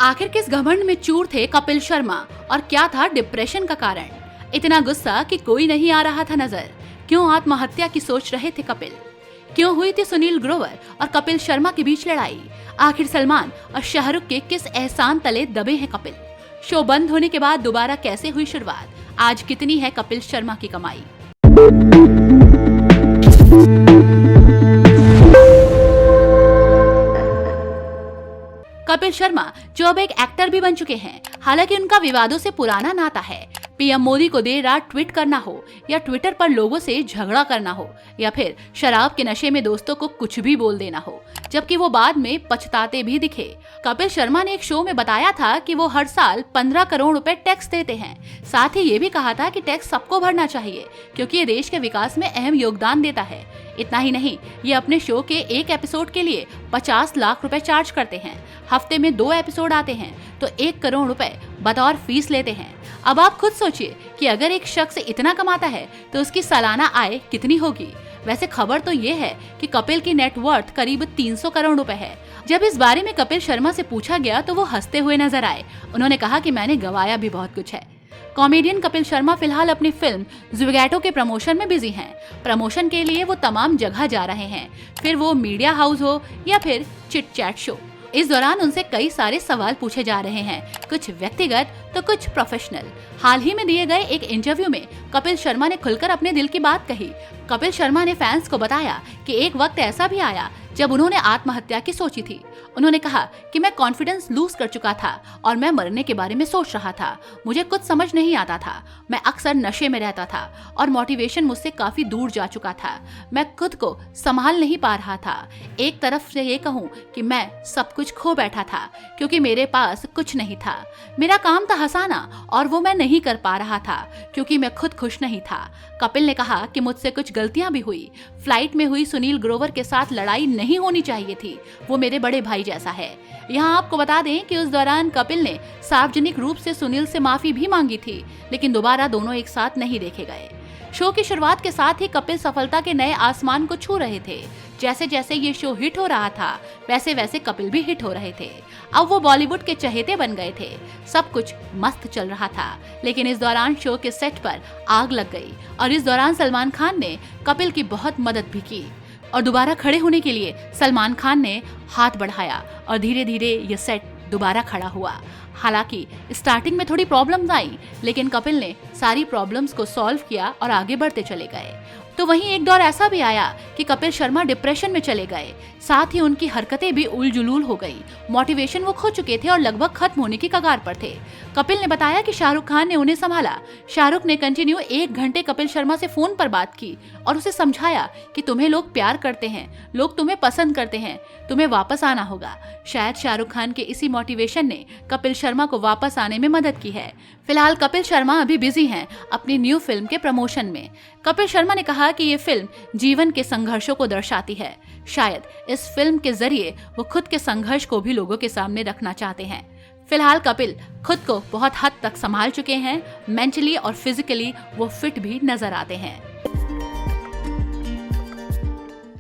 आखिर किस घमंड में चूर थे कपिल शर्मा और क्या था डिप्रेशन का कारण? इतना गुस्सा कि कोई नहीं आ रहा था नजर। क्यों आत्महत्या की सोच रहे थे कपिल? क्यों हुई थी सुनील ग्रोवर और कपिल शर्मा के बीच लड़ाई? आखिर सलमान और शाहरुख के किस एहसान तले दबे हैं कपिल? शो बंद होने के बाद दोबारा कैसे हुई शुरुआत? आज कितनी है कपिल शर्मा की कमाई? कपिल शर्मा जो अब एक एक्टर भी बन चुके हैं, हालांकि उनका विवादों से पुराना नाता है। पीएम मोदी को देर रात ट्वीट करना हो या ट्विटर पर लोगों से झगड़ा करना हो या फिर शराब के नशे में दोस्तों को कुछ भी बोल देना हो, जबकि वो बाद में पछताते भी दिखे। कपिल शर्मा ने एक शो में बताया था कि वो हर साल 15 करोड़ रुपए टैक्स देते हैं। साथ ही ये भी कहा था कि टैक्स सबको भरना चाहिए क्योंकि ये देश के विकास में अहम योगदान देता है। इतना ही नहीं, ये अपने शो के एक एपिसोड के लिए 50 लाख रुपए चार्ज करते हैं। हफ्ते में 2 एपिसोड आते हैं तो 1 करोड़ रुपए बतौर फीस लेते हैं। अब आप खुद सोचिए कि अगर एक शख्स इतना कमाता है तो उसकी सालाना आय कितनी होगी। वैसे खबर तो ये है कि कपिल की नेटवर्थ करीब 300 करोड़ रुपए है। जब इस बारे में कपिल शर्मा से पूछा गया तो वो हंसते हुए नजर आए। उन्होंने कहा कि मैंने गवाया भी बहुत कुछ है। कॉमेडियन कपिल शर्मा फिलहाल अपनी फिल्म ज़ुगैटो के प्रमोशन में बिजी हैं। प्रमोशन के लिए वो तमाम जगह जा रहे हैं, फिर वो मीडिया हाउस हो या फिर चिट चैट शो। इस दौरान उनसे कई सारे सवाल पूछे जा रहे हैं, कुछ व्यक्तिगत तो कुछ प्रोफेशनल। हाल ही में दिए गए एक इंटरव्यू में कपिल शर्मा ने खुलकर अपने दिल की बात कही। कपिल शर्मा ने फैंस को बताया कि एक वक्त ऐसा भी आया जब उन्होंने आत्महत्या की सोची थी। उन्होंने कहा कि मैं कॉन्फिडेंस लूज कर चुका था और मैं मरने के बारे में सोच रहा था। मुझे कुछ समझ नहीं आता था। मैं अक्सर नशे में रहता था और मोटिवेशन मुझसे काफी दूर जा चुका था। मैं खुद को संभाल नहीं पा रहा था। एक तरफ से ये कहूँ कि मैं सब कुछ खो बैठा था क्योंकि मेरे पास कुछ नहीं था। मेरा काम था हंसाना और वो मैं नहीं कर पा रहा था क्योंकि मैं खुद खुश नहीं था। कपिल ने कहा कि मुझसे कुछ गलतियां भी हुई। फ्लाइट में हुई सुनील ग्रोवर के साथ लड़ाई नहीं होनी चाहिए थी। वो मेरे बड़े भाई जैसा है। यहाँ आपको बता दें कि उस दौरान कपिल ने सार्वजनिक रूप से सुनील से माफी भी मांगी थी, लेकिन दोबारा दोनों एक साथ नहीं देखे गए। शो की शुरुआत के साथ ही कपिल सफलता के नए आसमान को छू रहे थे। जैसे जैसे ये शो हिट हो रहा था वैसे वैसे कपिल भी हिट हो रहे थे। अब वो बॉलीवुड के चहेते बन गए थे। सब कुछ मस्त चल रहा था, लेकिन इस दौरान शो के सेट पर आग लग गई और इस दौरान सलमान खान ने कपिल की बहुत मदद भी की और दोबारा खड़े होने के लिए सलमान खान ने हाथ बढ़ाया और धीरे धीरे ये सेट दोबारा खड़ा हुआ। हालांकि स्टार्टिंग में थोड़ी प्रॉब्लम्स आई, लेकिन कपिल ने सारी प्रॉब्लम्स को सॉल्व किया और आगे बढ़ते चले गए। तो वहीं एक दौर ऐसा भी आया कि कपिल शर्मा डिप्रेशन में चले गए। साथ ही उनकी हरकतें भी उलझुल हो गई। मोटिवेशन वो खो चुके थे और लगभग खत्म होने की कगार पर थे। कपिल ने बताया कि शाहरुख खान ने उन्हें संभाला। शाहरुख ने कंटिन्यू 1 घंटे कपिल शर्मा से फोन पर बात की और उसे समझाया कि तुम्हें लोग प्यार करते हैं, लोग तुम्हें पसंद करते हैं, तुम्हें वापस आना होगा। शायद शाहरुख खान के इसी मोटिवेशन ने कपिल शर्मा को वापस आने में मदद की है। फिलहाल कपिल शर्मा अभी बिजी हैं अपनी न्यू फिल्म के प्रमोशन में। कपिल शर्मा ने कहा कि ये फिल्म जीवन के संघर्षों को दर्शाती है। शायद इस फिल्म के जरिए वो खुद के संघर्ष को भी लोगों के सामने रखना चाहते हैं। फिलहाल कपिल खुद को बहुत हद तक संभाल चुके हैं। मेंटली और फिजिकली वो फिट भी नजर आते हैं।